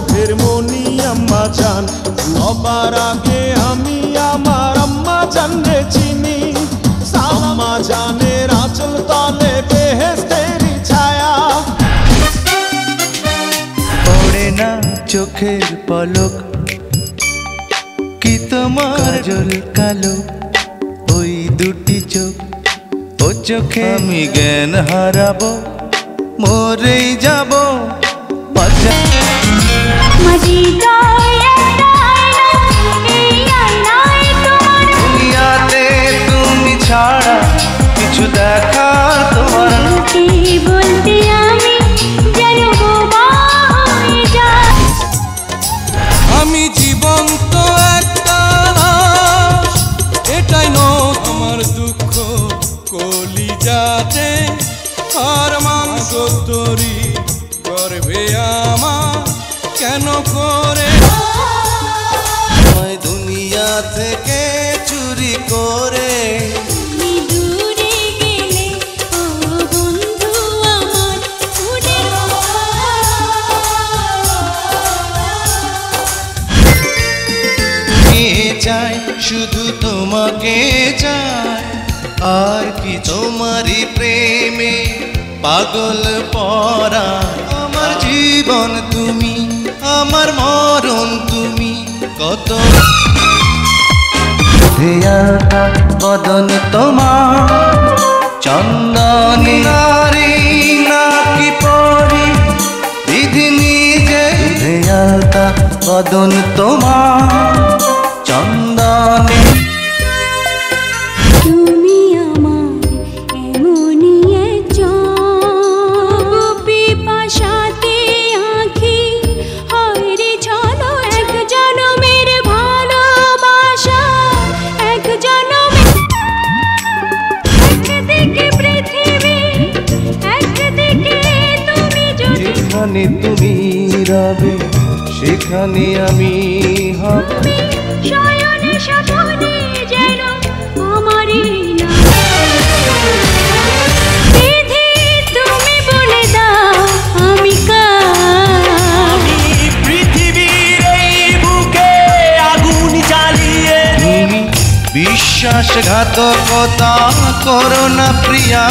চোখের মনি আম্মা জান, সবার আগে আমি আমার আম্মা জানরে চিনি। আম্মা জানের আঁচল তলে বেহেশতেরি ছায়া, পড়ে না চোখের পলক, কি তোমার জল কালো ওই দুটি চোখ, ও চোখে আমি জ্ঞান হারাবো, মরেই যাব। দুনিয়াতে তুমি ছাড়া কিছু দেখার তোমার বলতে আমি যেন বোবা হয়ে যাই। আমি জীবন্ত একটা লাশ, এটাই নয় আমার দুঃখ কলিজাতে, আর মাংস তরি করবে আমার কেন করে দুনিয়া থেকে চুরি করে। দূরে গেলে ও বন্ধু আমার উড়ে চাই শুধু তোমাকে চাই, আর কি তোমারই প্রেমে পাগল পরা। আমার জীবন তুমি, আমার মরণ তুমি, কত বদন তোমার চন্দনী নারী নাকি পরি বিধি নিজে, বদন তোমার চন্দনী। তুমি আমার এমনই একজন, পিপাসাতে আঁখি হয় রে চলো, এক জনমের ভালোবাসা, এক জনমের একদিকে পৃথিবী, একদিকে তুমি। যেখানে তুমি রবে সেখানে আমি হব, শয়নে স্বপনে যেন আমারই না বিধি, তুমি বলে দাও আমি কার। পৃথিবীর এই বুকে আগুন জ্বালিয়ে তুমি বিশ্বাসঘাতকতা করো না প্রিয়া।